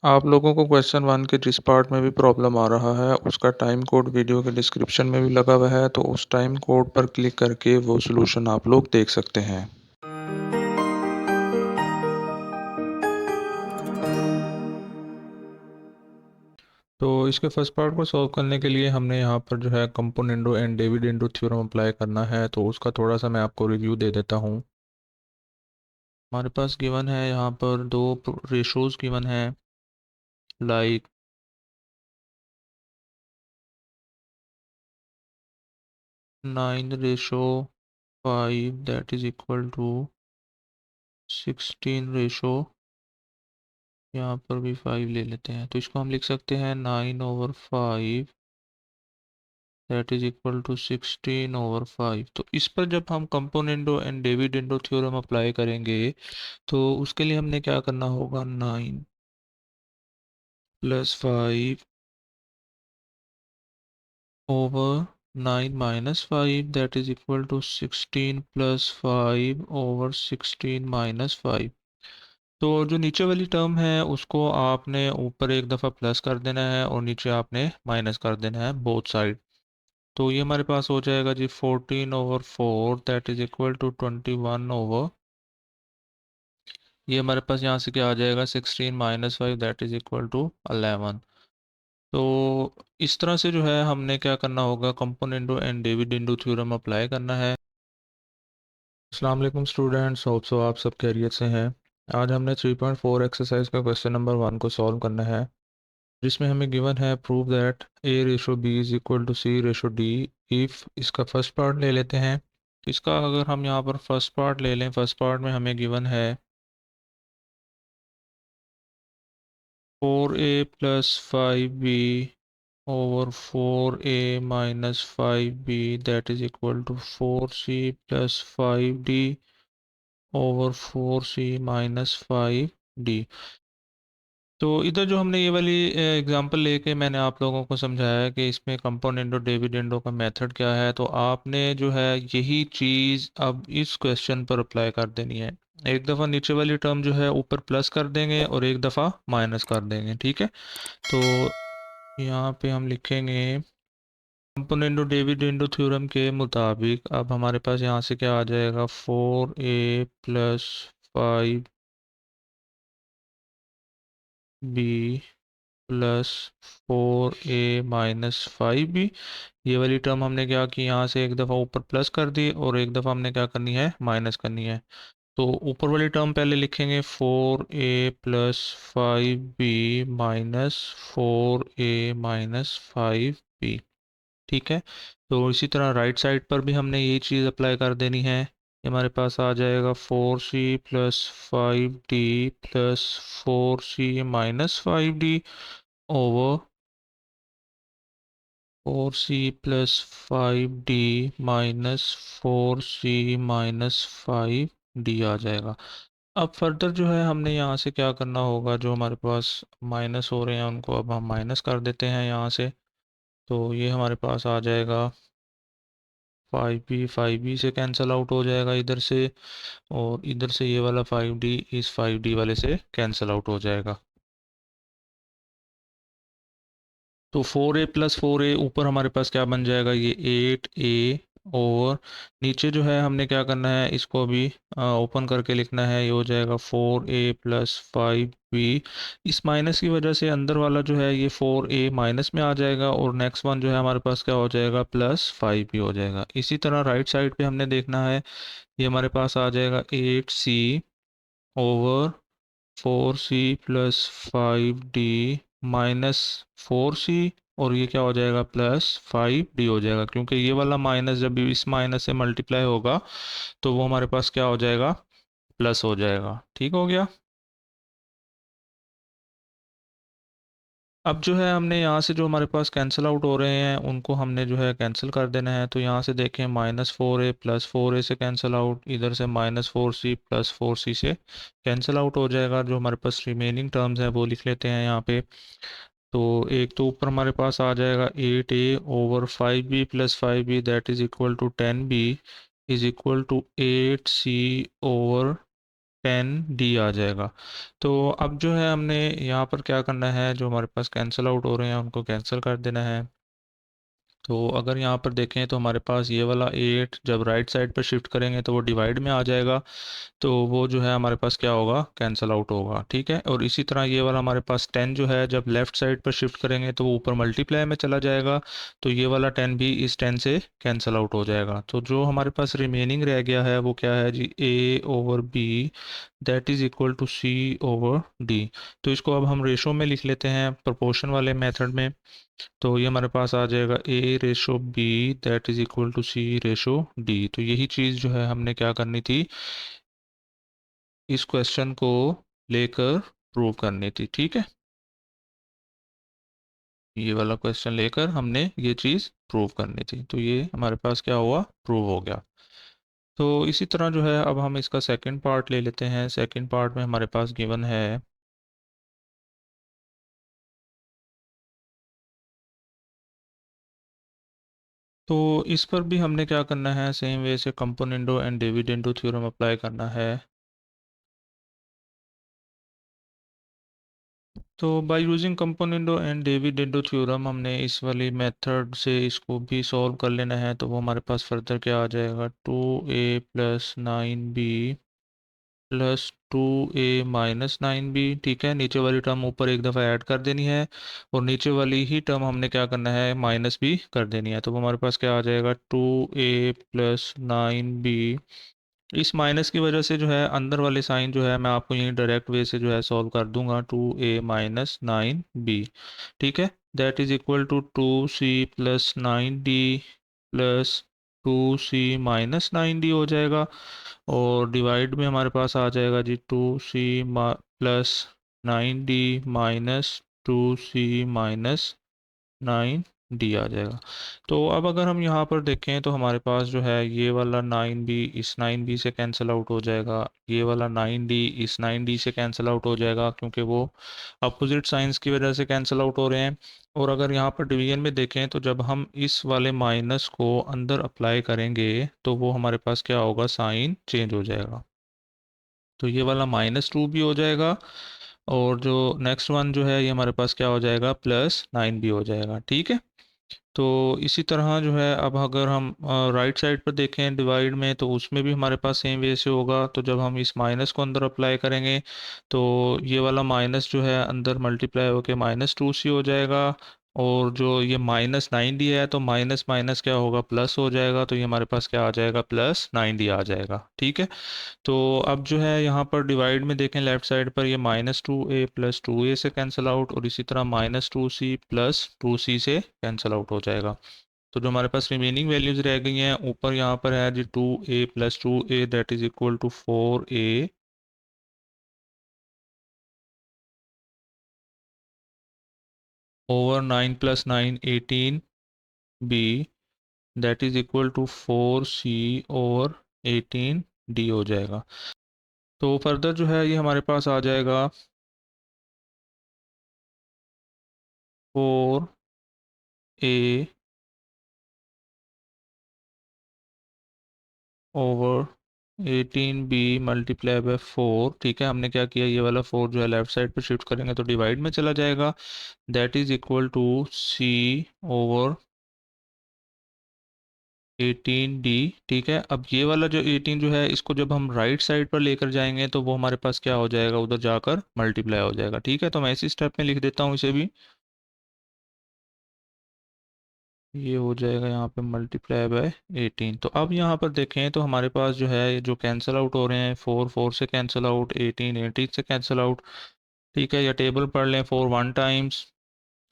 आप लोगों को क्वेश्चन 1 के जिस पार्ट में भी प्रॉब्लम आ रहा है, उसका टाइम कोड वीडियो के डिस्क्रिप्शन में भी लगा हुआ है, तो उस टाइम कोड पर क्लिक करके वो सॉल्यूशन आप लोग देख सकते हैं। तो इसके फर्स्ट पार्ट को सॉल्व करने के लिए हमने यहाँ पर जो है componendo and dividendo theorem apply करना है, तो उसका थोड़ा सा मैं आपको रिव्यू दे देता हूँ। हमारे पास गिवन है यहाँ पर दो रेशोज़ गिवन है, like 9:5 that is equal to 16 यहाँ पर भी 5 ले लेते हैं, तो इसको हम लिख सकते हैं 9/5 दैट इज इक्वल टू 16/5। तो इस पर जब हम componendo and dividendo theorem apply करेंगे, तो उसके लिए हमने क्या करना होगा, 9 + 5 over 9 - 5 that is equal to 16 + 5 over 16 - 5। तो जो नीचे वाली टर्म है उसको आपने ऊपर एक दफ़ा प्लस कर देना है और नीचे आपने माइनस कर देना है बोथ साइड। तो ये हमारे पास हो जाएगा जी 14/4 that is equal to 21 over, ये हमारे पास यहाँ से क्या आ जाएगा 16 - 5 दैट इज इक्वल टू 11। तो इस तरह से जो है हमने क्या करना होगा, componendo and dividendo theorem apply करना है। अस्सलाम वालेकुम स्टूडेंट्स, होप सो आप सब खैरियत से हैं। आज हमने 3.4 एक्सरसाइज का क्वेश्चन नंबर 1 को सॉल्व करना है, जिसमें हमें गिवन है prove that A/B is equal to C/D। If इसका फर्स्ट पार्ट ले लेते हैं, तो इसका अगर हम यहाँ पर फर्स्ट पार्ट ले लें, फर्स्ट पार्ट में हमें गिवन है 4A + 5B over 4A - 5B that is equal to 4C + 5D over 4C - 5D। तो इधर जो हमने ये वाली एग्जांपल लेके मैंने आप लोगों को समझाया कि इसमें कंपोनेंडो डिविडेंडो का मेथड क्या है, तो आपने जो है यही चीज़ अब इस क्वेश्चन पर अप्लाई कर देनी है। एक दफ़ा नीचे वाली टर्म जो है ऊपर प्लस कर देंगे और एक दफ़ा माइनस कर देंगे, ठीक है। तो यहाँ पे हम लिखेंगे कंपोनेंडो डिविडेंडो थ्योरम के मुताबिक अब हमारे पास यहाँ से क्या आ जाएगा, 4A + 5B + 4A - 5B। ये वाली टर्म हमने क्या की, यहाँ से एक दफ़ा ऊपर प्लस कर दी और एक दफ़ा हमने क्या करनी है, माइनस करनी है। तो ऊपर वाली टर्म पहले लिखेंगे 4A + 5B - 4A - 5B, ठीक है। तो इसी तरह राइट साइड पर भी हमने यही चीज़ अप्लाई कर देनी है। ये हमारे पास आ जाएगा 4C + 5D + 4C - 5D over 4C + 5D - 4C - 5D आ जाएगा। अब फर्दर जो है हमने यहाँ से क्या करना होगा, जो हमारे पास माइनस हो रहे हैं उनको अब हम माइनस कर देते हैं यहाँ से। तो ये हमारे पास आ जाएगा 5B से कैंसिल आउट हो जाएगा इधर से, और इधर से ये वाला 5D इस 5D वाले से कैंसिल आउट हो जाएगा। तो 4A + 4A ऊपर हमारे पास क्या बन जाएगा, ये 8A, और नीचे जो है हमने क्या करना है, इसको अभी ओपन करके लिखना है। ये हो जाएगा 4A + 5B। इस माइनस की वजह से अंदर वाला जो है ये 4A माइनस में आ जाएगा और नेक्स्ट वन जो है हमारे पास क्या हो जाएगा, +5B हो जाएगा। इसी तरह राइट साइड पे हमने देखना है, ये हमारे पास आ जाएगा 8C over 4C + 5D -4C, और ये क्या हो जाएगा, +5D हो जाएगा, क्योंकि ये वाला माइनस जब भी इस माइनस से मल्टीप्लाई होगा तो वो हमारे पास क्या हो जाएगा, प्लस हो जाएगा। ठीक हो गया। अब जो है हमने यहाँ से जो हमारे पास कैंसिल आउट हो रहे हैं उनको हमने जो है कैंसिल कर देना है। तो यहाँ से देखें -4A + 4A से कैंसिल आउट, इधर से -4C + 4C से कैंसिल आउट हो जाएगा। जो हमारे पास रिमेनिंग टर्म्स हैं वो लिख लेते हैं यहाँ पे। तो एक तो ऊपर हमारे पास आ जाएगा 8A over 5B + 5B that is equal to 10B is equal to 8C over 10D आ जाएगा। तो अब जो है हमने यहाँ पर क्या करना है, जो हमारे पास कैंसिल आउट हो रहे हैं उनको कैंसिल कर देना है। तो अगर यहाँ पर देखें तो हमारे पास ये वाला 8 जब राइट साइड पर शिफ्ट करेंगे तो वो डिवाइड में आ जाएगा, तो वो जो है हमारे पास क्या होगा, कैंसिल आउट होगा। ठीक है, और इसी तरह ये वाला हमारे पास 10 जो है जब लेफ़्ट साइड पर शिफ्ट करेंगे तो वो ऊपर मल्टीप्लाई में चला जाएगा, तो ये वाला 10 भी इस 10 से कैंसिल आउट हो जाएगा। तो जो हमारे पास रिमेनिंग रह गया है वो क्या है जी, A/B that is equal to C/D। तो इसको अब हम रेशो में लिख लेते हैं प्रोपोर्शन वाले मेथड में। तो ये हमारे पास आ जाएगा A/B that is equal to C/D। तो यही चीज़ जो है हमने क्या करनी थी, इस क्वेश्चन को लेकर प्रूव करनी थी। ठीक है, ये वाला क्वेश्चन लेकर हमने ये चीज़ प्रूव करनी थी, तो ये हमारे पास क्या हुआ, प्रूव हो गया। तो इसी तरह जो है अब हम इसका सेकंड पार्ट ले लेते हैं। सेकंड पार्ट में हमारे पास गिवन है तो इस पर भी हमने क्या करना है, सेम वे से componendo and dividendo theorem apply करना है। तो by using componendo and dividendo theorem हमने इस वाली मेथड से इसको भी सॉल्व कर लेना है। तो वो हमारे पास फर्दर क्या आ जाएगा, 2a plus 9b plus 2a-9b। ठीक है, नीचे वाली टर्म ऊपर एक दफ़ा ऐड कर देनी है और नीचे वाली ही टर्म हमने क्या करना है, माइनस भी कर देनी है। तो वो हमारे पास क्या आ जाएगा, 2a प्लस 9b। इस माइनस की वजह से जो है अंदर वाले साइन जो है मैं आपको यहीं डायरेक्ट वे से जो है सॉल्व कर दूंगा, 2a-9b। ठीक है, that is equal to 2c plus 9d plus 2c-9d हो जाएगा। और डिवाइड में हमारे पास आ जाएगा जी 2c plus 9d minus 2c-9d आ जाएगा। तो अब अगर हम यहाँ पर देखें तो हमारे पास जो है ये वाला 9b इस 9b से कैंसिल आउट हो जाएगा, ये वाला 9d इस 9d से कैंसिल आउट हो जाएगा क्योंकि वो अपोजिट साइंस की वजह से कैंसिल आउट हो रहे हैं। और अगर यहाँ पर डिवीजन में देखें तो जब हम इस वाले माइनस को अंदर अप्लाई करेंगे तो वो हमारे पास क्या होगा, साइन चेंज हो जाएगा। तो ये वाला -2 भी हो जाएगा और जो नेक्स्ट वन जो है ये हमारे पास क्या हो जाएगा, +9 भी हो जाएगा। ठीक है, तो इसी तरह जो है अब अगर हम राइट साइड पर देखें डिवाइड में तो उसमें भी हमारे पास सेम वे से होगा। तो जब हम इस माइनस को अंदर अप्लाई करेंगे तो ये वाला माइनस जो है अंदर मल्टीप्लाई होके -2c हो जाएगा। और जो ये -9d है तो माइनस माइनस क्या होगा, प्लस हो जाएगा। तो ये हमारे पास क्या आ जाएगा, +9d आ जाएगा। ठीक है, तो अब जो है यहाँ पर डिवाइड में देखें लेफ्ट साइड पर ये -2a प्लस 2a से कैंसिल आउट और इसी तरह -2c प्लस 2c से कैंसिल आउट हो जाएगा। तो जो हमारे पास रिमेनिंग वैल्यूज रह गई हैं ऊपर यहाँ पर है जी 2a plus 2a that is equal to 4a over 9 plus 9 18b that is equal to 4c over 18d हो जाएगा। तो फर्दर जो है ये हमारे पास आ जाएगा 4a over 18b multiply by 4। ठीक है, हमने क्या किया, ये वाला 4 जो है लेफ्ट साइड पे शिफ्ट करेंगे तो डिवाइड में चला जाएगा, that is equal to c over 18d। ठीक है, अब ये वाला जो 18 जो है इसको जब हम राइट साइड पर लेकर जाएंगे तो वो हमारे पास क्या हो जाएगा, उधर जाकर मल्टीप्लाई हो जाएगा। ठीक है, तो मैं इसी स्टेप में लिख देता हूँ इसे भी, ये हो जाएगा यहाँ पे मल्टीप्लाई बाय 18। तो अब यहाँ पर देखें तो हमारे पास जो है ये जो कैंसिल आउट हो रहे हैं, 4 4 से कैंसिल आउट, 18 18 से कैंसिल आउट। ठीक है, या टेबल पढ़ लें, 4 1 टाइम्स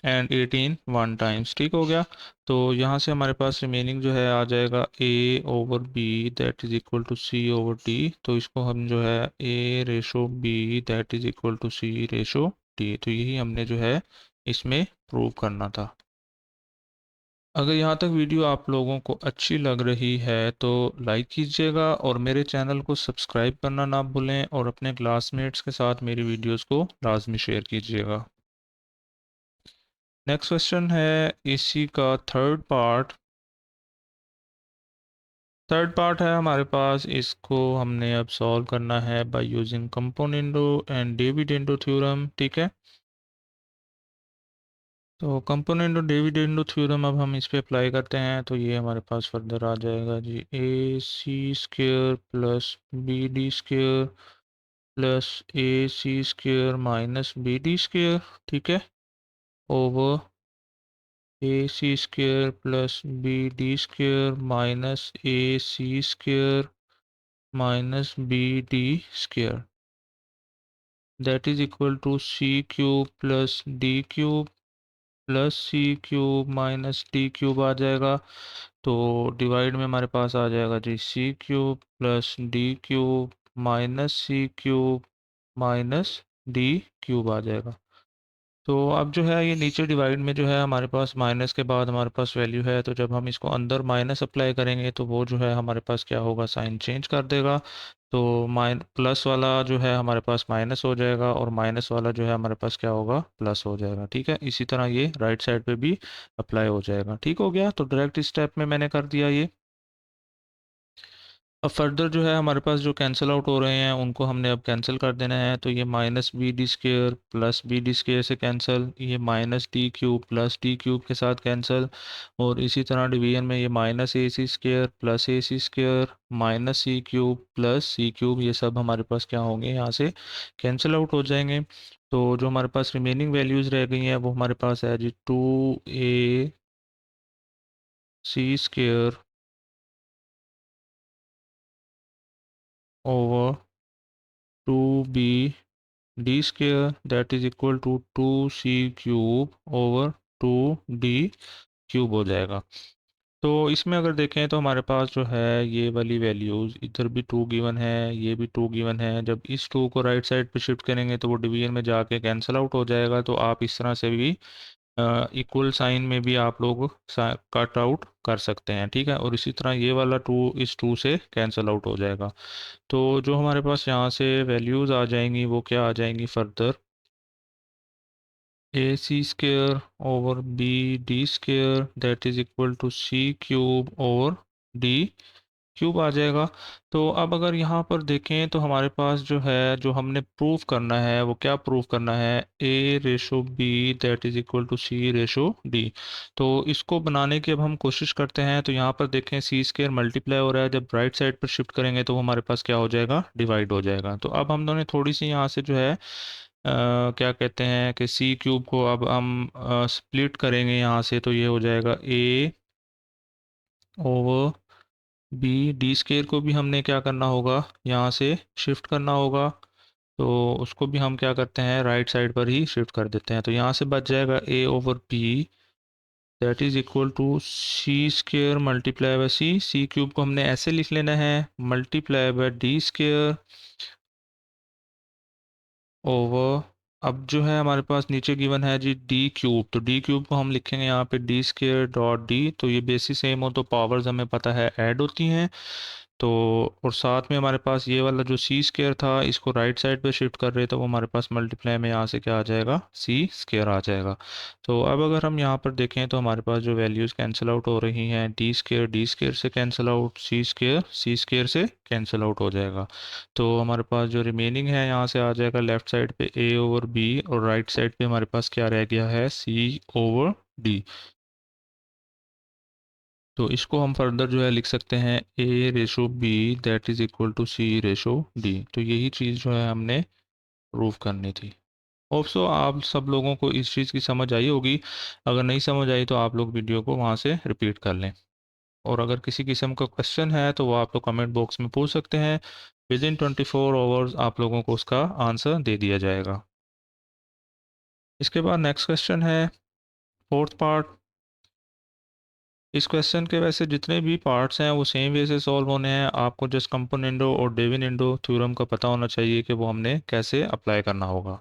एंड 18 1 टाइम्स। ठीक हो गया, तो यहाँ से हमारे पास रिमेनिंग जो है आ जाएगा a over b that is equal to c over d। तो इसको हम जो है a/b that is equal to c/d, तो यही हमने जो है इसमें प्रूव करना था। अगर यहाँ तक वीडियो आप लोगों को अच्छी लग रही है तो लाइक कीजिएगा और मेरे चैनल को सब्सक्राइब करना ना भूलें और अपने क्लासमेट्स के साथ मेरी वीडियोस को लाजमी शेयर कीजिएगा। नेक्स्ट क्वेश्चन है इसी का थर्ड पार्ट। थर्ड पार्ट है हमारे पास, इसको हमने अब सॉल्व करना है by using componendo and dividendo theorem. ठीक है, तो कंपोनेंडो डिविडेंडो थ्योरम अब हम इस पे अप्लाई करते हैं, तो ये हमारे पास फर्दर आ जाएगा जी, A C square plus B D square plus A C square minus B D square, ठीक है, over A C square plus B D square minus A C square minus B D square, that is equal to C cube plus D cube plus C cube minus D cube आ जाएगा। तो divide में हमारे पास आ जाएगा जी, C cube plus D cube minus C cube minus D cube आ जाएगा। तो अब जो है ये नीचे डिवाइड में जो है हमारे पास माइनस के बाद हमारे पास वैल्यू है, तो जब हम इसको अंदर माइनस अप्लाई करेंगे तो वो जो है हमारे पास क्या होगा, साइन चेंज कर देगा। तो प्लस वाला जो है हमारे पास माइनस हो जाएगा और माइनस वाला जो है हमारे पास क्या होगा, प्लस हो जाएगा। ठीक है, इसी तरह ये राइट साइड पे भी अप्लाई हो जाएगा। ठीक हो गया, तो डायरेक्ट स्टेप में मैंने कर दिया ये। अब फर्दर जो है हमारे पास जो कैंसिल आउट हो रहे हैं उनको हमने अब कैंसिल कर देना है, तो ये minus B D square plus B D square से कैंसिल, ये minus D cube plus D cube के साथ कैंसिल, और इसी तरह डिवीजन में ये minus A C square plus A C square minus C cube plus C cube, ये सब हमारे पास क्या होंगे, यहाँ से कैंसिल आउट हो जाएंगे। तो जो हमारे पास रिमेनिंग वैल्यूज़ रह गई हैं वो हमारे पास है जी, two A C square over two B D square that is equal to two C cube over two D cube हो जाएगा। तो इसमें अगर देखें तो हमारे पास जो है ये वाली वैल्यूज़, इधर भी टू गिवन है, ये भी टू गिवन है, जब इस टू को राइट साइड पे शिफ्ट करेंगे तो वो डिवीजन में जाके कैंसिल आउट हो जाएगा। तो आप इस तरह से भी इक्वल साइन में भी आप लोग कट आउट कर सकते हैं। ठीक है, और इसी तरह ये वाला टू इस टू से कैंसिल आउट हो जाएगा। तो जो हमारे पास यहाँ से वैल्यूज़ आ जाएंगी वो क्या आ जाएंगी further, A C square over B D square that is equal to C cube over D cube आ जाएगा। तो अब अगर यहाँ पर देखें तो हमारे पास जो है, जो हमने प्रूफ करना है वो क्या प्रूफ करना है, A ratio B that is equal to C ratio D. तो इसको बनाने की अब हम कोशिश करते हैं। तो यहाँ पर देखें सी स्क्वायर मल्टीप्लाई हो रहा है, जब राइट साइड पर शिफ्ट करेंगे तो वो हमारे पास क्या हो जाएगा, डिवाइड हो जाएगा। तो अब हम दोनों थोड़ी सी यहाँ से जो है क्या कहते हैं कि सी क्यूब को अब हम स्प्लिट करेंगे यहाँ से, तो ये हो जाएगा A over B D square को भी हमने क्या करना होगा, यहाँ से शिफ्ट करना होगा। तो उसको भी हम क्या करते हैं, राइट साइड पर ही शिफ्ट कर देते हैं। तो यहाँ से बच जाएगा A over B that is equal to C square multiply by C, C cube को हमने ऐसे लिख लेना है, multiply by D square over, अब जो है हमारे पास नीचे गिवन है जी डी क्यूब, तो डी क्यूब को हम लिखेंगे यहाँ पे डी स्क्वेयर डॉट डी, तो ये बेसिस सेम हो तो पावर्स हमें पता है ऐड होती हैं। तो और साथ में हमारे पास ये वाला जो सी स्क्वेयर था इसको राइट साइड पे शिफ्ट कर रहे थे, वो हमारे पास मल्टीप्लाई में यहाँ से क्या आ जाएगा, सी स्क्वेयर आ जाएगा। तो अब अगर हम यहाँ पर देखें तो हमारे पास जो वैल्यूज़ कैंसिल आउट हो रही हैं, डी स्क्वेयर से कैंसिल आउट, सी स्क्वेयर से कैंसिल आउट हो जाएगा। तो हमारे पास जो रिमेनिंग है यहाँ से आ जाएगा लेफ्ट साइड पे ए ओवर बी, और राइट साइड पे हमारे पास क्या रह गया है, सी ओवर डी। तो इसको हम फर्दर जो है लिख सकते हैं A ratio B that is equal to C ratio D. तो यही चीज़ जो है हमने प्रूव करनी थी। होप सो आप सब लोगों को इस चीज़ की समझ आई होगी। अगर नहीं समझ आई तो आप लोग वीडियो को वहाँ से रिपीट कर लें, और अगर किसी किस्म का क्वेश्चन है तो वो आप लोग कमेंट बॉक्स में पूछ सकते हैं। विद इन 24 आवर्स आप लोगों को उसका आंसर दे दिया जाएगा। इसके बाद नेक्स्ट क्वेश्चन है फोर्थ पार्ट। इस क्वेश्चन के वैसे जितने भी पार्ट्स हैं वो सेम वे से सॉल्व होने हैं। आपको जस्ट कंपोनेंडो और डिविडेंडो थ्योरम का पता होना चाहिए कि वो हमने कैसे अप्लाई करना होगा।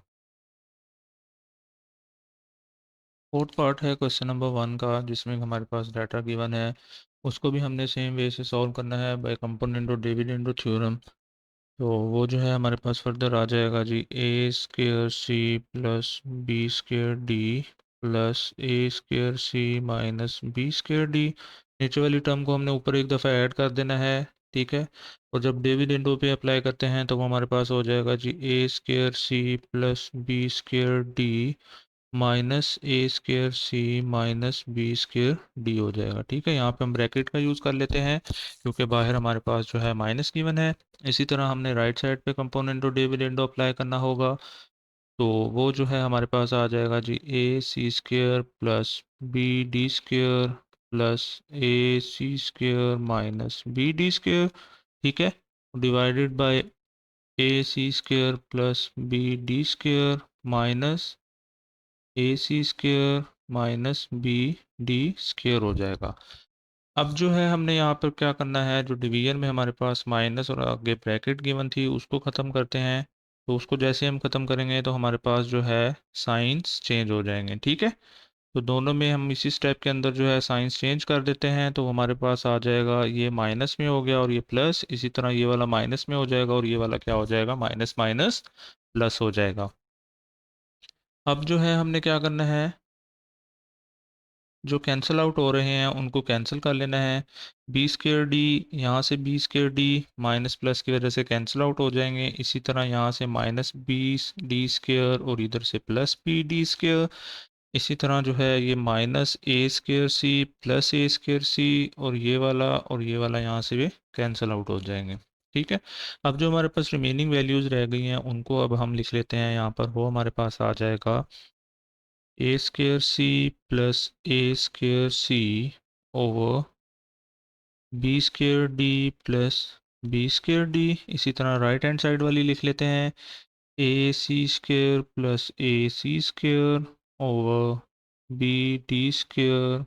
फोर्थ पार्ट है क्वेश्चन नंबर 1 का, जिसमें हमारे पास डाटा गिवन है, उसको भी हमने सेम वे से सॉल्व करना है बाय कंपोनेंडो डिविडेंडो थ्योरम। तो वो जो है हमारे पास फर्दर आ जाएगा जी, A square C plus B square D plus A square C minus B square D नीचे वाली टर्म को हमने ऊपर एक दफ़ा ऐड कर देना है, ठीक है। और जब डिविडेंडो पे अप्लाई करते हैं तो वो हमारे पास हो जाएगा जी A square C plus B square D minus A square C minus B square D हो जाएगा, ठीक है। यहाँ पे हम ब्रैकेट का यूज़ कर लेते हैं क्योंकि बाहर हमारे पास जो है माइनस गिवन है। इसी तरह हमने राइट साइड पे कंपोनेंट और डिविडेंडो अप्लाई करना होगा, तो वो जो है हमारे पास आ जाएगा जी A C square plus B D square plus A C square minus B D square, ठीक है, divided by A C square plus B D square minus A C square minus B D square हो जाएगा। अब जो है हमने यहाँ पर क्या करना है, जो डिवीजन में हमारे पास माइनस और आगे ब्रैकेट गिवन थी उसको ख़त्म करते हैं। तो उसको जैसे हम ख़त्म करेंगे तो हमारे पास जो है साइंस चेंज हो जाएंगे, ठीक है। तो दोनों में हम इसी स्टेप के अंदर जो है साइंस चेंज कर देते हैं, तो हमारे पास आ जाएगा ये माइनस में हो गया और ये प्लस, इसी तरह ये वाला माइनस में हो जाएगा और ये वाला क्या हो जाएगा, माइनस माइनस प्लस हो जाएगा। अब जो है हमने क्या करना है, जो कैंसिल आउट हो रहे हैं उनको कैंसिल कर लेना है। बी स्क्र डी, यहाँ से B square D minus plus की वजह से कैंसिल आउट हो जाएंगे। इसी तरह यहाँ से माइनस बी डी स्क्र और इधर से प्लस बी डी स्क्र। इसी तरह जो है ये minus A square C plus A square सी और ये वाला यहाँ से भी कैंसिल आउट हो जाएंगे, ठीक है। अब जो हमारे पास रिमेनिंग वैल्यूज़ रह गई हैं उनको अब हम लिख लेते हैं यहाँ पर। वो हमारे पास आ जाएगा A square C plus A square C over B square D plus B square D. इसी तरह राइट हैंड साइड वाली लिख लेते हैं A C square plus A C square over B D square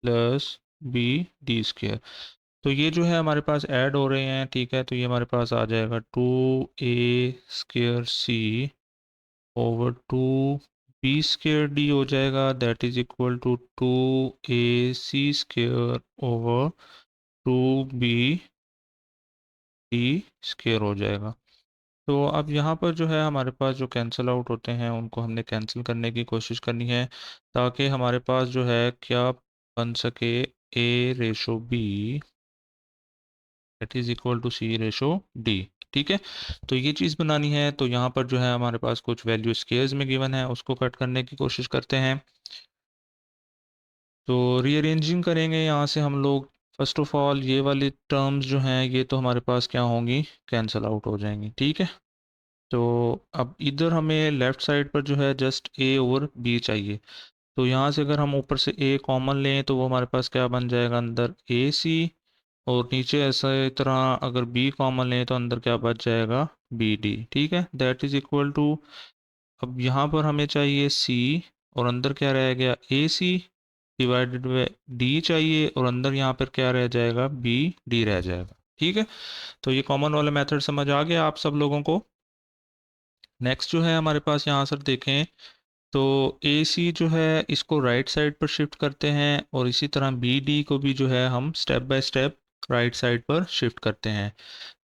plus B D square. तो ये जो है हमारे पास ऐड हो रहे हैं, ठीक है। तो ये हमारे पास आ जाएगा 2a square C over 2b square D हो जाएगा, that is equal to 2ac square over 2b d square हो जाएगा। तो अब यहाँ पर जो है हमारे पास जो कैंसिल आउट होते हैं उनको हमने कैंसिल करने की कोशिश करनी है, ताकि हमारे पास जो है क्या बन सके, a ratio b that is equal to c ratio d, ठीक है। तो ये चीज़ बनानी है, तो यहाँ पर जो है हमारे पास कुछ वैल्यू स्केयर्स में गिवन है, उसको कट करने की कोशिश करते हैं। तो रीअरेंजिंग करेंगे यहाँ से हम लोग। फर्स्ट ऑफ ऑल ये वाली टर्म्स जो हैं ये तो हमारे पास क्या होंगी, कैंसिल आउट हो जाएंगी, ठीक है। तो अब इधर हमें लेफ़्ट साइड पर जो है जस्ट a और b चाहिए। तो यहाँ से अगर हम ऊपर से a कॉमन लें तो वो हमारे पास क्या बन जाएगा, अंदर ए सी, और नीचे ऐसा तरह अगर b कॉमन लें तो अंदर क्या बच जाएगा, बी डी, ठीक है। दैट इज़ इक्वल टू, अब यहाँ पर हमें चाहिए c और अंदर क्या रह गया, ए सी डिवाइडेड बाय डी चाहिए और अंदर यहाँ पर क्या रह जाएगा, बी डी रह जाएगा, ठीक है। तो ये कॉमन वाला मेथड समझ आ गया आप सब लोगों को। नेक्स्ट जो है हमारे पास यहाँ सर देखें, तो ए सी जो है इसको राइट साइड पर शिफ्ट करते हैं और इसी तरह बी डी को भी जो है हम step by step right side पर शिफ्ट करते हैं।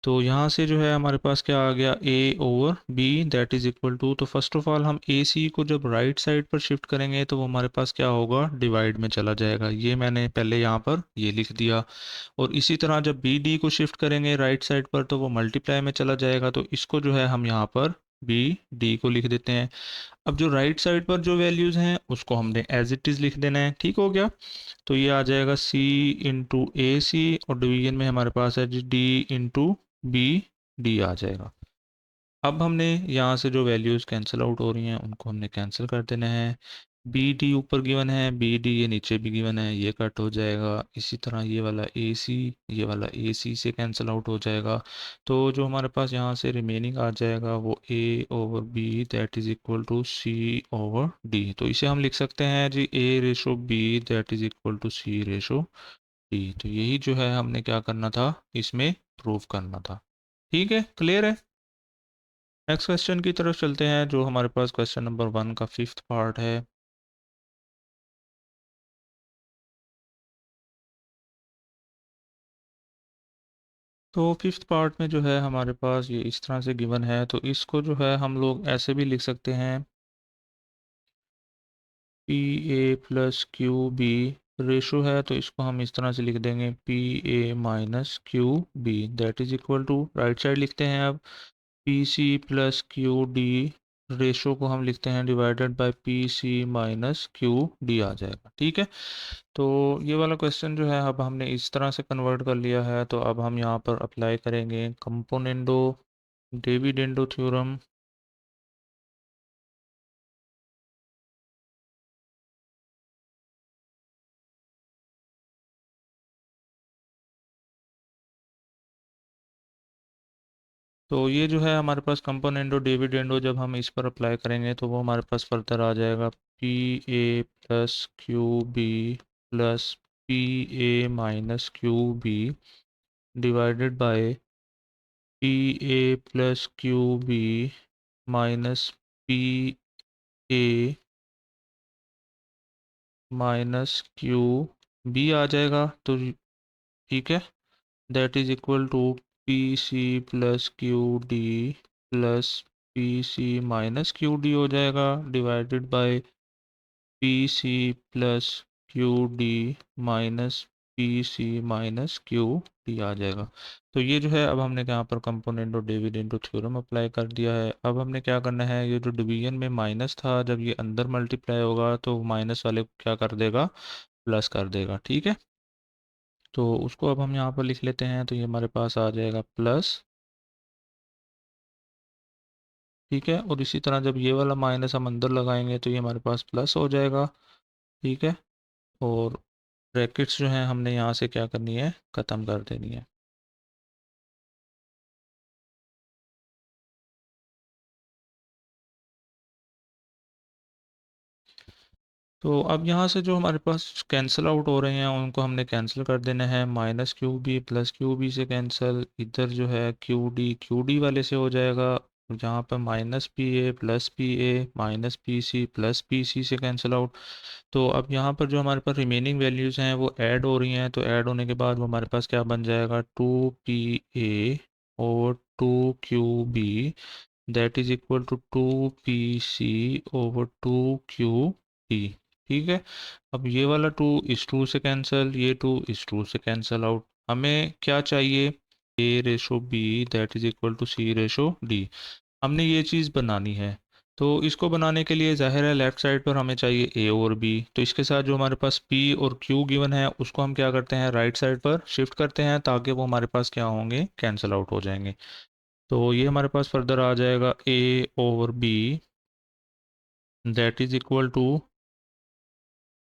तो यहाँ से जो है हमारे पास क्या आ गया, a over b that is equal to, तो फर्स्ट ऑफ ऑल हम ए सी को जब राइट साइड पर शिफ्ट करेंगे तो वो हमारे पास क्या होगा, डिवाइड में चला जाएगा। ये मैंने पहले यहाँ पर ये लिख दिया। और इसी तरह जब बी डी को शिफ्ट करेंगे राइट साइड पर तो वो मल्टीप्लाई में चला जाएगा, तो इसको जो है हम यहाँ पर बी डी को लिख देते हैं। अब जो राइट साइड पर जो वैल्यूज़ हैं उसको हमने एज इट इज़ लिख देना है, ठीक हो गया। तो ये आ जाएगा c इंटू ए सी और डिवीजन में हमारे पास है जी d इंटू बी डी आ जाएगा। अब हमने यहाँ से जो वैल्यूज़ कैंसिल आउट हो रही हैं उनको हमने कैंसिल कर देना है। बी डी ऊपर गिवन है, बी डी ये नीचे भी गिवन है, ये कट हो जाएगा। इसी तरह ये वाला ए सी, ये वाला ए सी से कैंसिल आउट हो जाएगा। तो जो हमारे पास यहाँ से रिमेनिंग आ जाएगा वो A over B that is equal to C over D. तो इसे हम लिख सकते हैं जी A ratio B that is equal to C ratio D. तो यही जो है हमने क्या करना था, इसमें प्रूव करना था, ठीक है, क्लियर है। नेक्स्ट क्वेश्चन की तरफ चलते हैं, जो हमारे पास क्वेश्चन नंबर 1 का 5th पार्ट है। तो 5th पार्ट में जो है हमारे पास ये इस तरह से गिवन है, तो इसको जो है हम लोग ऐसे भी लिख सकते हैं P A plus Q B ratio है तो इसको हम इस तरह से लिख देंगे P A minus Q B that is equal to, right side लिखते हैं अब, P C plus Q D, ratio को हम लिखते हैं divided by P C minus Q D आ जाएगा। ठीक है, तो ये वाला क्वेश्चन जो है अब हमने इस तरह से कन्वर्ट कर लिया है, तो अब हम यहाँ पर अप्लाई करेंगे कंपोनेंडो डिविडेंडो थ्योरम। तो ये जो है हमारे पास कंपोनेंडो डिविडेंडो जब हम इस पर अप्लाई करेंगे तो वो हमारे पास फर्दर आ जाएगा P A plus Q B plus P A minus Q B divided by P A plus Q B minus P A minus Q B आ जाएगा। तो ठीक है, that is equal to P C plus Q D plus P C minus Q D हो जाएगा divided by P C plus Q D minus P C minus Q D आ जाएगा। तो ये जो है अब हमने यहाँ पर कंपोनेंट और डिविडेंड थ्योरम अप्लाई कर दिया है। अब हमने क्या करना है, ये जो डिवीजन में माइनस था जब ये अंदर मल्टीप्लाई होगा तो माइनस वाले को क्या कर देगा, प्लस कर देगा। ठीक है, तो उसको अब हम यहाँ पर लिख लेते हैं, तो ये हमारे पास आ जाएगा प्लस। ठीक है, और इसी तरह जब ये वाला माइनस हम अंदर लगाएंगे तो ये हमारे पास प्लस हो जाएगा। ठीक है, और ब्रैकेट्स जो हैं हमने यहाँ से क्या करनी है, ख़त्म कर देनी है। तो अब यहाँ से जो हमारे पास कैंसिल आउट हो रहे हैं उनको हमने कैंसिल कर देना है। Minus Q B plus Q B से कैंसिल, इधर जो है क्यू डी वाले से हो जाएगा। जहाँ पर minus P A minus P C plus P C से कैंसिल आउट। तो अब यहाँ पर जो हमारे पास रिमेनिंग वैल्यूज़ हैं वो ऐड हो रही हैं, तो ऐड होने के बाद वो हमारे पास क्या बन जाएगा, टू पी ए और two Q B that is equal to two P C over two Q D. ठीक है, अब ये वाला टू इस टू से कैंसिल, ये टू इस टू से कैंसिल आउट। हमें क्या चाहिए, A ratio B that is equal to C ratio D. हमने ये चीज़ बनानी है। तो इसको बनाने के लिए जाहिर है लेफ़्ट साइड पर हमें चाहिए ए और बी, तो इसके साथ जो हमारे पास पी और क्यू गिवन है उसको हम क्या करते हैं, राइट साइड पर शिफ्ट करते हैं ताकि वो हमारे पास क्या होंगे, कैंसिल आउट हो जाएंगे। तो ये हमारे पास फर्दर आ जाएगा A over B that is equal to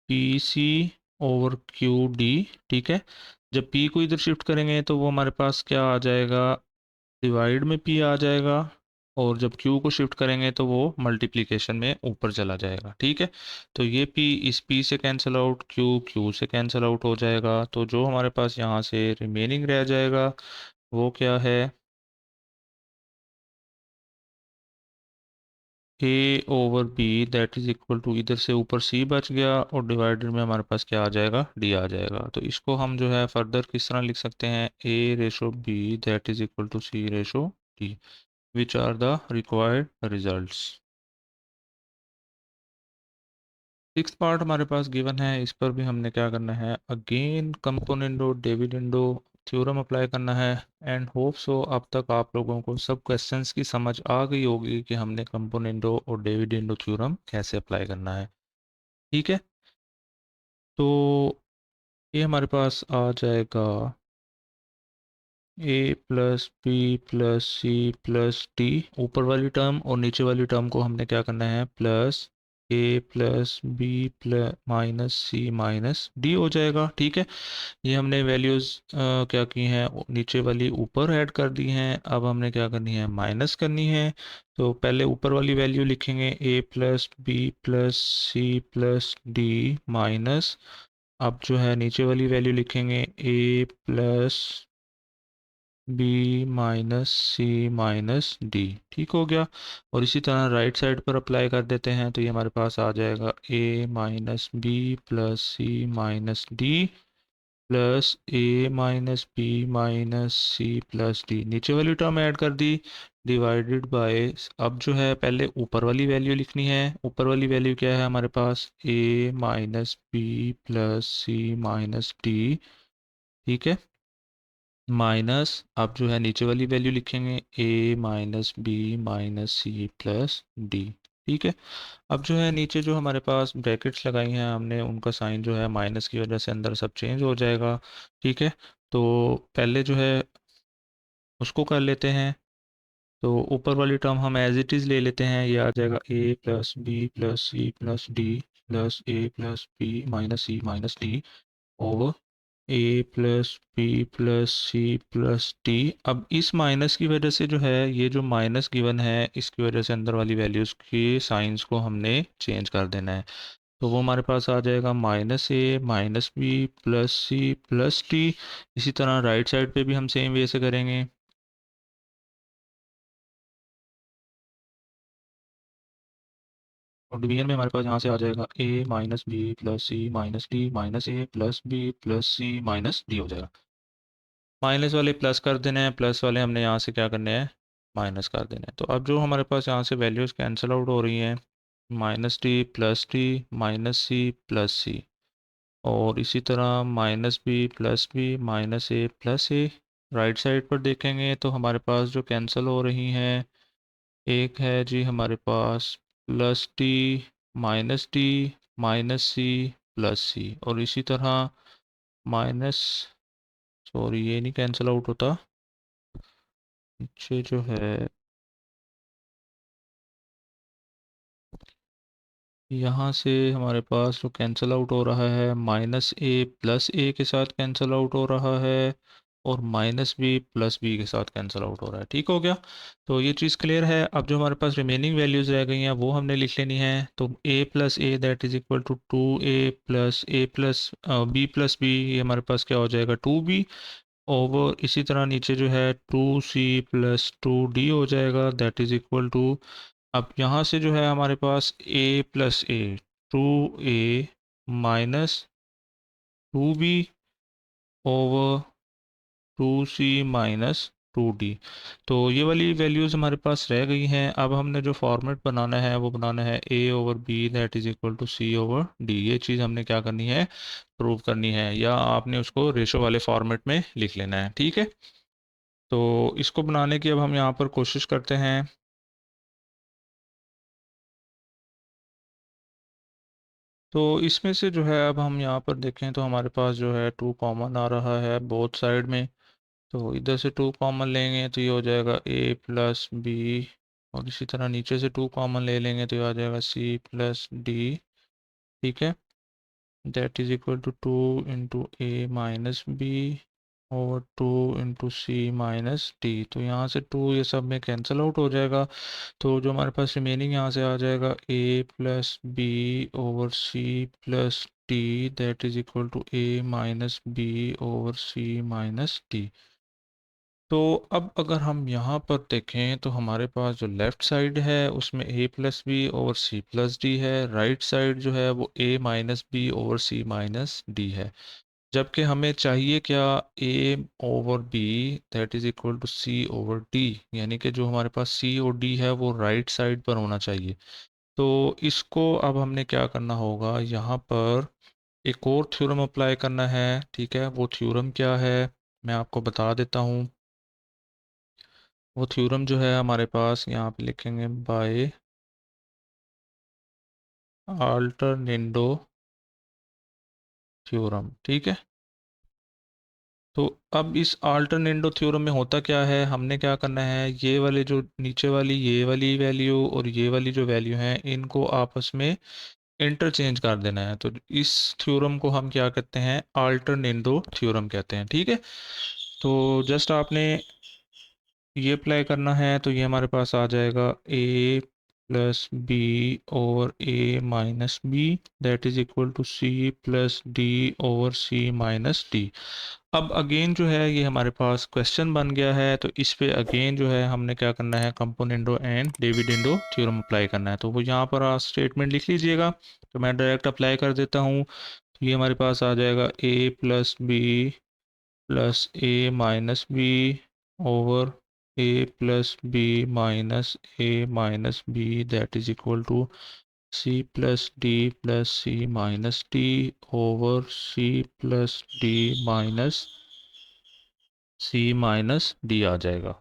P C over Q D. ठीक है, जब पी को इधर शिफ्ट करेंगे तो वो हमारे पास क्या आ जाएगा, डिवाइड में पी आ जाएगा, और जब क्यू को शिफ्ट करेंगे तो वो मल्टीप्लिकेशन में ऊपर चला जाएगा। ठीक है, तो ये पी इस पी से कैंसिल आउट, क्यू से कैंसिल आउट हो जाएगा। तो जो हमारे पास यहाँ से रिमेनिंग रह जाएगा वो क्या है, A over B that is equal to, इधर से ऊपर सी बच गया और डिवाइडेड में हमारे पास क्या आ जाएगा, डी आ जाएगा। तो इसको हम जो है फर्दर किस तरह लिख सकते हैं, A ratio B that is equal to C ratio D which are the required results. Six part हमारे पास गिवन है, इस पर भी हमने क्या करना है, again componendo dividendo theorem apply करना है। एंड होप सो अब तक आप लोगों को सब क्वेश्चंस की समझ आ गई होगी कि हमने कंपोनेंडो और डिविडेंडो थ्योरम कैसे अप्लाई करना है। ठीक है, तो ये हमारे पास आ जाएगा A plus B plus C plus D ऊपर वाली टर्म, और नीचे वाली टर्म को हमने क्या करना है, प्लस ए plus B plus minus C minus D हो जाएगा। ठीक है, ये हमने वैल्यूज़ क्या की हैं, नीचे वाली ऊपर ऐड कर दी हैं। अब हमने क्या करनी है, माइनस करनी है। तो पहले ऊपर वाली वैल्यू लिखेंगे A plus B plus C plus D minus, अब जो है नीचे वाली वैल्यू लिखेंगे A plus B minus C minus D. ठीक हो गया, और इसी तरह राइट साइड पर अप्लाई कर देते हैं, तो ये हमारे पास आ जाएगा A minus B plus C minus D plus A minus B minus C plus D, नीचे वाली टर्म ऐड कर दी, डिवाइडेड बाय, अब जो है पहले ऊपर वाली वैल्यू लिखनी है। ऊपर वाली वैल्यू क्या है हमारे पास, a minus B plus C minus D, ठीक है, माइनस अब जो है नीचे वाली वैल्यू लिखेंगे a minus B minus C plus D, ठीक है। अब जो है नीचे जो हमारे पास ब्रैकेट्स लगाई हैं हमने, उनका साइन जो है माइनस की वजह से अंदर सब चेंज हो जाएगा, ठीक है। तो पहले जो है उसको कर लेते हैं। तो ऊपर वाली टर्म हम एज इट इज़ ले लेते हैं, ये आ जाएगा a plus B plus C plus D plus a plus B minus C minus D over a plus B plus C plus D. अब इस माइनस की वजह से जो है, ये जो माइनस गिवन है इसकी वजह से अंदर वाली वैल्यूज़ की साइंस को हमने चेंज कर देना है। तो वो हमारे पास आ जाएगा minus A minus B plus C plus D. इसी तरह राइट साइड पे भी हम सेम वे से करेंगे। और डिवीजन में हमारे पास यहाँ से आ जाएगा a minus B plus C minus D minus A plus B plus C minus D हो जाएगा। माइनस वाले प्लस कर देने हैं, प्लस वाले हमने यहाँ से क्या करने हैं, माइनस कर देने हैं। तो अब जो हमारे पास यहाँ से वैल्यूज़ कैंसिल आउट हो रही हैं, D minus C plus C, और इसी तरह minus B minus A plus A. Right side पर देखेंगे तो हमारे पास जो कैंसिल हो रही हैं, एक है जी हमारे पास plus D minus C plus C, और इसी तरह माइनस, सॉरी ये नहीं कैंसिल आउट होता, नीचे जो है यहाँ से हमारे पास जो कैंसिल आउट हो रहा है, माइनस ए प्लस ए के साथ कैंसिल आउट हो रहा है, और माइनस बी प्लस बी के साथ कैंसिल आउट हो रहा है। ठीक हो गया, तो ये चीज़ क्लियर है। अब जो हमारे पास रिमेनिंग वैल्यूज़ रह गई हैं वो हमने लिख लेनी है। तो a plus A that is equal to 2a plus B ये हमारे पास क्या हो जाएगा, 2b ओवर, इसी तरह नीचे जो है 2c प्लस 2d हो जाएगा दैट इज़ इक्वल टू, अब यहाँ से जो है हमारे पास a plus A, 2a minus 2b over 2c minus 2d। तो ये वाली वैल्यूज़ हमारे पास रह गई हैं। अब हमने जो फॉर्मेट बनाना है वो बनाना है a over b that is equal to c over d। ये चीज़ हमने क्या करनी है, प्रूव करनी है, या आपने उसको रेशो वाले फॉर्मेट में लिख लेना है, ठीक है। तो इसको बनाने की अब हम यहाँ पर कोशिश करते हैं। तो इसमें से जो है अब हम यहाँ पर देखें तो हमारे पास जो है 2 कॉमन आ रहा है बोथ साइड में। तो इधर से 2 कॉमन लेंगे तो ये हो जाएगा a प्लस बी, और इसी तरह नीचे से 2 कॉमन ले लेंगे तो ये आ जाएगा c प्लस डी, ठीक है, that is equal to 2 into A minus B और 2 इंटू सी माइनस डी। तो यहाँ से 2 ये सब में कैंसिल आउट हो जाएगा। तो जो हमारे पास रिमेनिंग यहाँ से आ जाएगा a plus B over C plus D that is equal to a minus B over C minus D. तो अब अगर हम यहाँ पर देखें तो हमारे पास जो लेफ़्ट साइड है उसमें a plus B over C plus D है, राइट साइड जो है वो a minus B over C minus D है। जबकि हमें चाहिए क्या, a over b that is equal to c over d, यानी कि जो हमारे पास c और d है वो राइट साइड पर होना चाहिए। तो इसको अब हमने क्या करना होगा, यहाँ पर एक और थ्योरम अप्लाई करना है, ठीक है। वो थ्योरम क्या है मैं आपको बता देता हूँ। वो थ्योरम जो है हमारे पास यहाँ पे लिखेंगे बाय अल्टरनेंडो थ्योरम, ठीक है। तो अब इस अल्टरनेंडो थ्योरम में होता क्या है, हमने क्या करना है, ये वाले जो नीचे वाली ये वाली वैल्यू और ये वाली जो वैल्यू हैं इनको आपस में इंटरचेंज कर देना है। तो इस थ्योरम को हम क्या कहते हैं, अल्टरनेंडो थ्योरम कहते हैं, ठीक है। तो जस्ट आपने ये अप्लाई करना है तो ये हमारे पास आ जाएगा a plus B over a minus B that is equal to c plus D over c minus D. अब अगेन जो है ये हमारे पास क्वेश्चन बन गया है, तो इस पे अगेन जो है हमने क्या करना है, componendo and dividendo theorem apply करना है। तो वो यहाँ पर स्टेटमेंट लिख लीजिएगा, तो मैं डायरेक्ट अप्लाई कर देता हूँ। तो ये हमारे पास आ जाएगा a plus B plus a minus B over A plus B minus A minus B that is equal to C plus C minus D over C plus D minus C minus D आ जाएगा।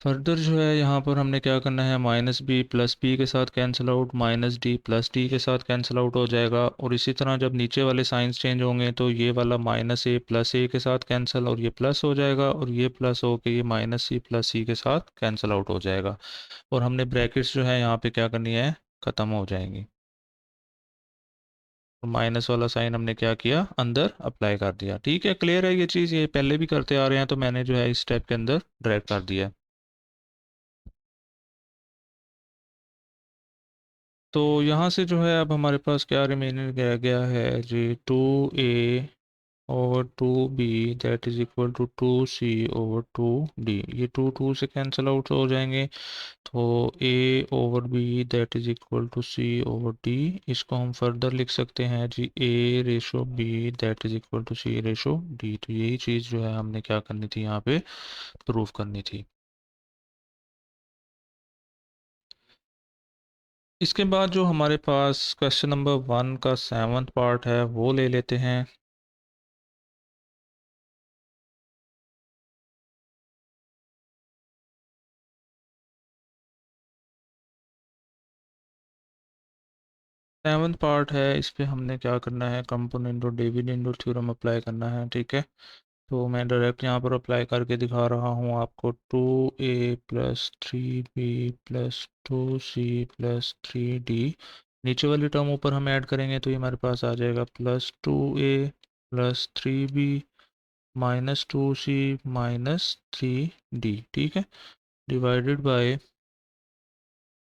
Further जो है यहाँ पर हमने क्या करना है, माइनस बी के साथ cancel out, minus D plus D के साथ कैंसिल आउट हो जाएगा। और इसी तरह जब नीचे वाले साइंस चेंज होंगे तो ये वाला माइनस ए प्लस ए के साथ कैंसिल और ये प्लस हो जाएगा, और ये प्लस हो के ये माइनस सी प्लस सी के साथ कैंसिल आउट हो जाएगा। और हमने ब्रैकेट्स जो है यहाँ पे क्या करनी है, ख़त्म हो जाएंगी। और माइनस वाला साइन हमने क्या किया, अंदर अप्लाई कर दिया। ठीक है, क्लियर है ये चीज़, ये पहले भी करते आ रहे हैं तो मैंने जो है इस स्टेप के अंदर ड्रैग कर दिया है। तो यहाँ से जो है अब हमारे पास क्या रिमेनिंग रह गया है जी, 2a over 2b that is equal to 2c over 2d। ये टू से कैंसिल आउट हो जाएंगे, तो a over b that is equal to c over d। इसको हम फर्दर लिख सकते हैं जी, a ratio b that is equal to c ratio d। तो यही चीज़ जो है हमने क्या करनी थी, यहाँ पे प्रूफ करनी थी। इसके बाद जो हमारे पास क्वेश्चन नंबर 1 का 7वां पार्ट है वो ले लेते हैं। 7वां पार्ट है, इस पे हमने क्या करना है, कंपोनेंट और डिविडेंड थ्योरम अप्लाई करना है। ठीक है, तो मैं डायरेक्ट यहाँ पर अप्लाई करके दिखा रहा हूँ आपको। 2a plus 3b plus 2c plus 3d, नीचे वाली टर्म ऊपर हम ऐड करेंगे तो ये हमारे पास आ जाएगा plus 2a plus 3b minus 2c minus 3d। ठीक है, divided bye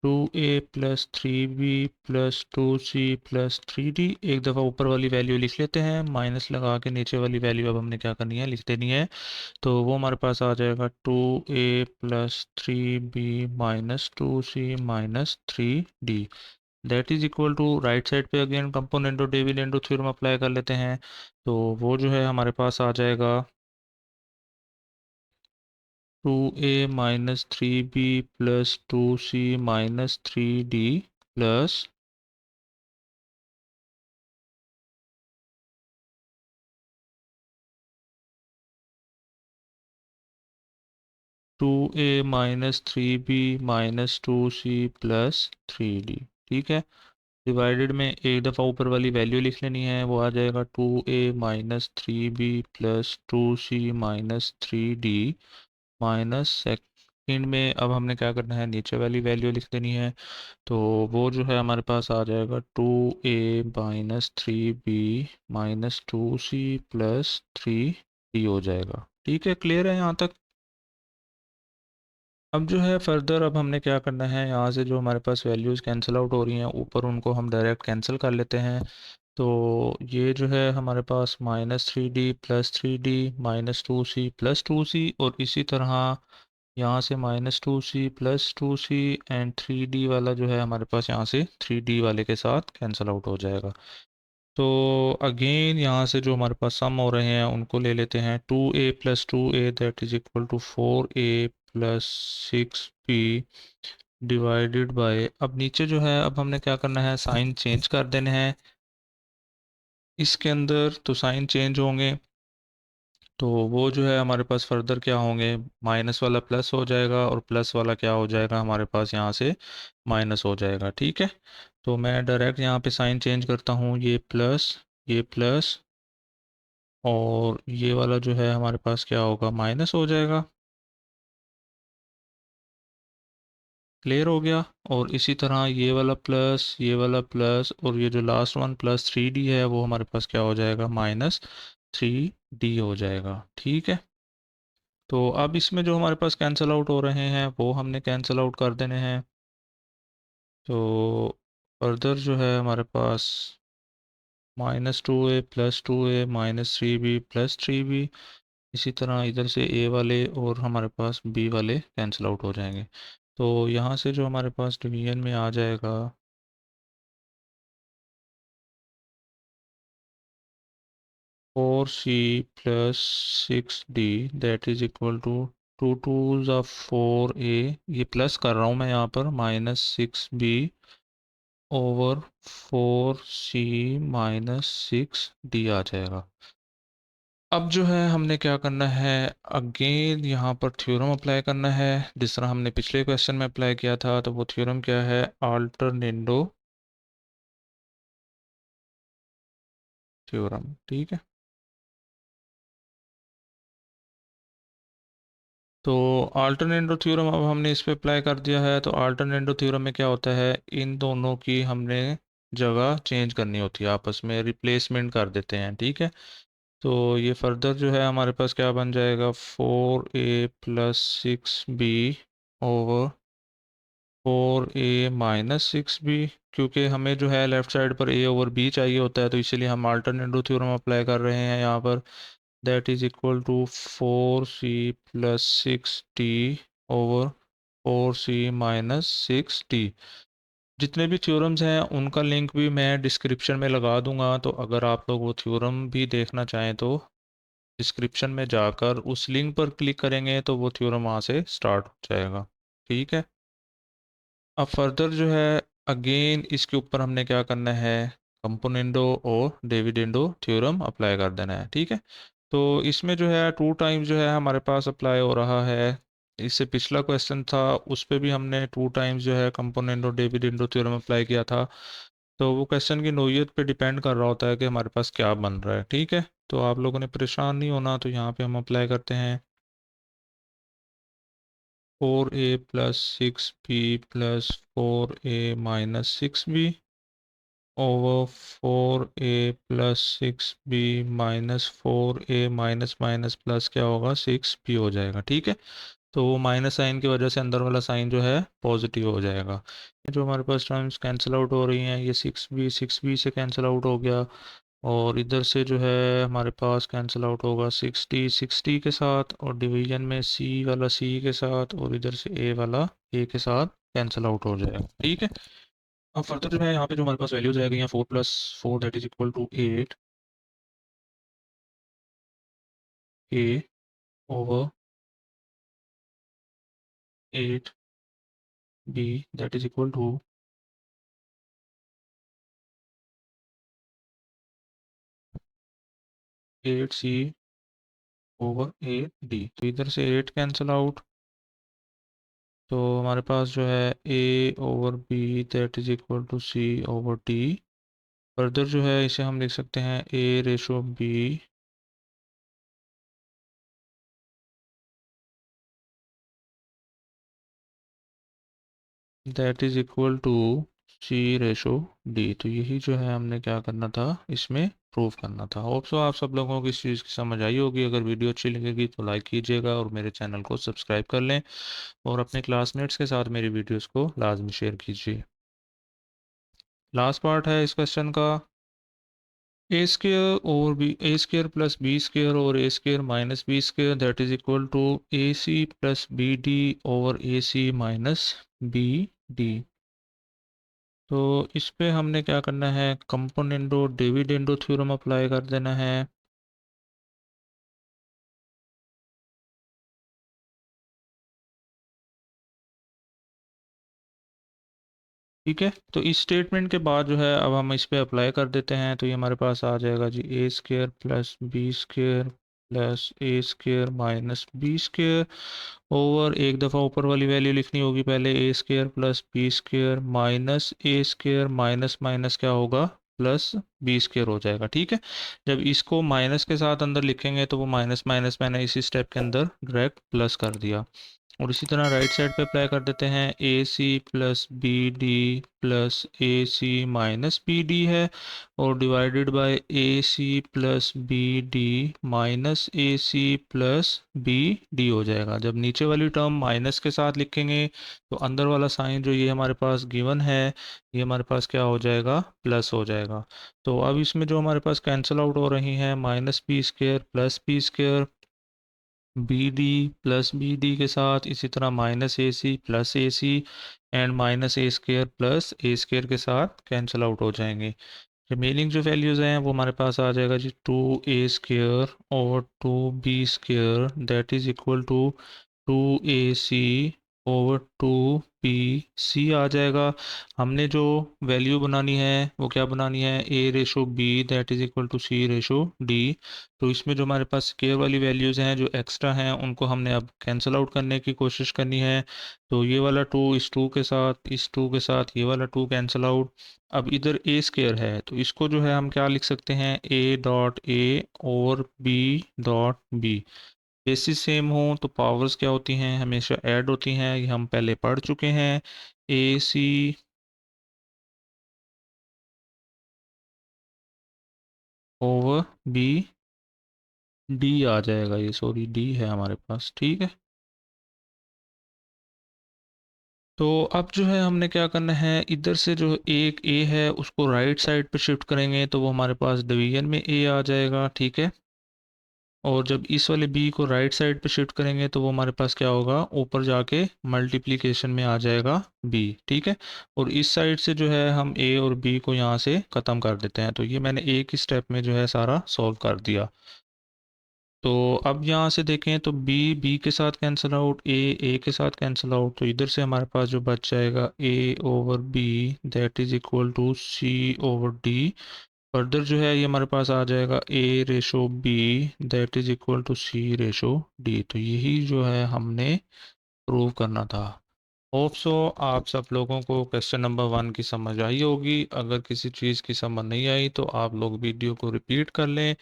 2a plus 3b plus 2c plus 3d। एक दफ़ा ऊपर वाली वैल्यू लिख लेते हैं, माइनस लगा के नीचे वाली वैल्यू अब हमने क्या करनी है, लिख देनी है। तो वो हमारे पास आ जाएगा 2a plus 3b minus 2c minus 3d that is equal to, right side पे अगेन कंपोनेंट और डिविडेंड थ्योरम अप्लाई कर लेते हैं। तो वो जो है हमारे पास आ जाएगा 2a minus 3b plus 2c minus 3d plus 2a minus 3b minus 2c plus 3d। ठीक है, डिवाइडेड में एक दफ़ा ऊपर वाली वैल्यू लिख लेनी है, वो आ जाएगा 2a minus 3b plus 2c minus 3d minus second में अब हमने क्या करना है, नीचे वाली वैल्यू लिख देनी है। तो वो जो है हमारे पास आ जाएगा 2a minus 3b minus 2c plus 3d हो जाएगा। ठीक है, क्लियर है यहाँ तक। अब जो है फर्दर अब हमने क्या करना है, यहाँ से जो हमारे पास वैल्यूज़ कैंसिल आउट हो रही हैं ऊपर, उनको हम डायरेक्ट कैंसिल कर लेते हैं। तो ये जो है हमारे पास minus 3d plus 3d minus 2c plus 2c, और इसी तरह यहाँ से minus 2c plus 2c and 3d वाला जो है हमारे पास यहाँ से 3d वाले के साथ कैंसिल आउट हो जाएगा। तो अगेन यहाँ से जो हमारे पास सम हो रहे हैं उनको ले लेते हैं। 2a plus 2a that is equal to 4a plus 6b divided by, अब नीचे जो है अब हमने क्या करना है, साइन चेंज कर देने हैं इसके अंदर, तो साइन चेंज होंगे तो वो जो है हमारे पास फर्दर क्या होंगे, माइनस वाला प्लस हो जाएगा और प्लस वाला क्या हो जाएगा हमारे पास यहाँ से माइनस हो जाएगा। ठीक है, तो मैं डायरेक्ट यहाँ पे साइन चेंज करता हूँ, ये प्लस और ये वाला जो है हमारे पास क्या होगा, माइनस हो जाएगा। क्लियर हो गया। और इसी तरह ये वाला प्लस और ये जो लास्ट वन प्लस 3d है वो हमारे पास क्या हो जाएगा, माइनस 3d हो जाएगा। ठीक है, तो अब इसमें जो हमारे पास कैंसिल आउट हो रहे हैं वो हमने कैंसिल आउट कर देने हैं। तो फर्दर जो है हमारे पास -2a plus 2a minus 3b plus 3b, इसी तरह इधर से ए वाले और हमारे पास बी वाले कैंसिल आउट हो जाएंगे। तो यहाँ से जो हमारे पास डिवीजन में आ जाएगा 4c plus 6d that is equal to 2 2 4a, ये प्लस कर रहा हूँ मैं यहाँ पर, -6b ओवर 4c -6d आ जाएगा। अब जो है हमने क्या करना है, अगेन यहाँ पर थ्योरम अप्लाई करना है जिस तरह हमने पिछले क्वेश्चन में अप्लाई किया था। तो वो थ्योरम क्या है, अल्टरनेंडो थ्योरम। ठीक है, तो अल्टरनेंडो थ्योरम अब हमने इस पे अप्लाई कर दिया है। तो अल्टरनेंडो थ्योरम में क्या होता है, इन दोनों की हमने जगह चेंज करनी होती है, आपस में रिप्लेसमेंट कर देते हैं। ठीक है, तो ये फर्दर जो है हमारे पास क्या बन जाएगा, 4a + 6b over 4a - 6b। क्योंकि हमें जो है लेफ्ट साइड पर a ओवर b चाहिए होता है, तो इसीलिए हम अल्टरनेटिव थ्योरम अप्लाई कर रहे हैं यहाँ पर। That is equal to 4c + 6d over 4c - 6d। जितने भी थ्योरम्स हैं उनका लिंक भी मैं डिस्क्रिप्शन में लगा दूंगा, तो अगर आप लोग वो थ्योरम भी देखना चाहें तो डिस्क्रिप्शन में जाकर उस लिंक पर क्लिक करेंगे तो वो थ्योरम वहाँ से स्टार्ट हो जाएगा। ठीक है, अब फर्दर जो है अगेन इसके ऊपर हमने क्या करना है, कंपोनेंडो और डिविडेंडो थ्योरम अप्लाई कर देना है। ठीक है, तो इसमें जो है 2 टाइम्स जो है हमारे पास अप्लाई हो रहा है। इससे पिछला क्वेश्चन था उस पे भी हमने 2 टाइम्स जो है कंपोनेंडो डिविडेंडो थ्योरम अप्लाई किया था। तो वो क्वेश्चन की नोयत पे डिपेंड कर रहा होता है कि हमारे पास क्या बन रहा है। ठीक है, तो आप लोगों ने परेशान नहीं होना, तो यहाँ पे हम अप्लाई करते हैं 4a + 6b + 4a - 6b over 4a + 6b -4a minus minus plus क्या होगा, 6b हो जाएगा। ठीक है, तो वो माइनस साइन की वजह से अंदर वाला साइन जो है पॉजिटिव हो जाएगा। ये जो हमारे पास टर्म्स कैंसिल आउट हो रही हैं, ये 6b से कैंसिल आउट हो गया, और इधर से जो है हमारे पास कैंसिल आउट होगा 60 के साथ, और डिवीजन में c वाला c के साथ, और इधर से a वाला a के साथ कैंसिल आउट हो जाएगा। ठीक है, अब फर्दर जो है यहाँ पे जो हमारे पास वैल्यूज रह गई हैं, 4 + 4 that is equal to 8 a over 8b that is equal to 8c over 8d। तो इधर से 8 कैंसिल आउट, तो हमारे पास जो है a over b that is equal to c over d। Further जो है इसे हम लिख सकते हैं a/b that is equal to c/d। तो यही जो है हमने क्या करना था, इसमें प्रूव करना था। होप सो आप सब लोगों को इस चीज़ की समझ आई होगी। अगर वीडियो अच्छी लगेगी तो लाइक कीजिएगा और मेरे चैनल को सब्सक्राइब कर लें, और अपने क्लासमेट्स के साथ मेरी वीडियोस को लाजमी शेयर कीजिए। लास्ट पार्ट है इस क्वेश्चन का, a² + b² और a² - b² that is equal to ac + bd over ac - bd। तो इस पे हमने क्या करना है, कंपोनेंडो डिविडेंडो थ्योरम अप्लाई कर देना है। ठीक है, तो इस स्टेटमेंट के बाद जो है अब हम इस पे अप्लाई कर देते हैं। तो ये हमारे पास आ जाएगा जी a² + b² +a² - b² over, एक दफ़ा ऊपर वाली वैल्यू लिखनी होगी पहले, a² + b² -a² minus minus क्या होगा, +b² हो जाएगा। ठीक है, जब इसको माइनस के साथ अंदर लिखेंगे तो वो माइनस माइनस मैंने इसी स्टेप के अंदर डायरेक्ट प्लस कर दिया। और इसी तरह राइट साइड पे अप्लाई कर देते हैं, AC + BD + AC - BD है, और divided by AC + BD - AC + BD हो जाएगा। जब नीचे वाली टर्म माइनस के साथ लिखेंगे तो अंदर वाला साइन जो ये हमारे पास गिवन है, ये हमारे पास क्या हो जाएगा, प्लस हो जाएगा। तो अब इसमें जो हमारे पास कैंसिल आउट हो रही हैं, -b² + b² BD + BD के साथ, इसी तरह -AC + AC and -a² + a² के साथ कैंसिल आउट हो जाएंगे। रिमेनिंग जो वैल्यूज़ हैं वो हमारे पास आ जाएगा जी 2a² over 2b² that is equal to 2ac over 2bc आ जाएगा। हमने जो वैल्यू बनानी है वो क्या बनानी है, a/b that is equal to c/d। तो इसमें जो हमारे पास स्केयर वाली वैल्यूज़ हैं जो एक्स्ट्रा हैं उनको हमने अब कैंसिल आउट करने की कोशिश करनी है। तो ये वाला 2 इस 2 के साथ, इस 2 के साथ ये वाला 2 कैंसिल आउट। अब इधर ए स्केयर है तो इसको जो है हम क्या लिख सकते हैं, a डॉट a और b dot b। Basis same हो तो पावर्स क्या होती हैं, हमेशा ऐड होती हैं, ये हम पहले पढ़ चुके हैं। A C over B D आ जाएगा, ये सॉरी डी है हमारे पास, ठीक है। तो अब जो है हमने क्या करना है, इधर से जो एक ए है उसको राइट साइड पे शिफ्ट करेंगे तो वो हमारे पास डिवीजन में ए आ जाएगा, ठीक है। और जब इस वाले बी को राइट साइड पे शिफ्ट करेंगे तो वो हमारे पास क्या होगा, ऊपर जाके मल्टीप्लिकेशन में आ जाएगा बी, ठीक है। और इस साइड से जो है हम ए और बी को यहाँ से ख़त्म कर देते हैं। तो ये मैंने एक ही स्टेप में जो है सारा सॉल्व कर दिया। तो अब यहाँ से देखें तो बी बी के साथ कैंसिल आउट, ए के साथ कैंसिल आउट, तो इधर से हमारे पास जो बच जाएगा A over B that is equal to C over D. Further जो है ये हमारे पास आ जाएगा a/b that is equal to c/d। तो यही जो है हमने प्रूव करना था। होप सो आप सब लोगों को क्वेश्चन नंबर 1 की समझ आई होगी। अगर किसी चीज़ की समझ नहीं आई तो आप लोग वीडियो को रिपीट कर लें।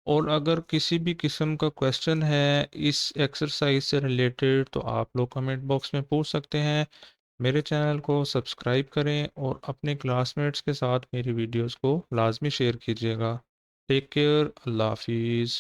और अगर किसी भी किस्म का क्वेश्चन है इस एक्सरसाइज से रिलेटेड तो आप लोग कमेंट बॉक्स में पूछ सकते हैं। मेरे चैनल को सब्सक्राइब करें और अपने क्लासमेट्स के साथ मेरी वीडियोस को लाजमी शेयर कीजिएगा। टेक केयर, अल्लाह हाफिज़।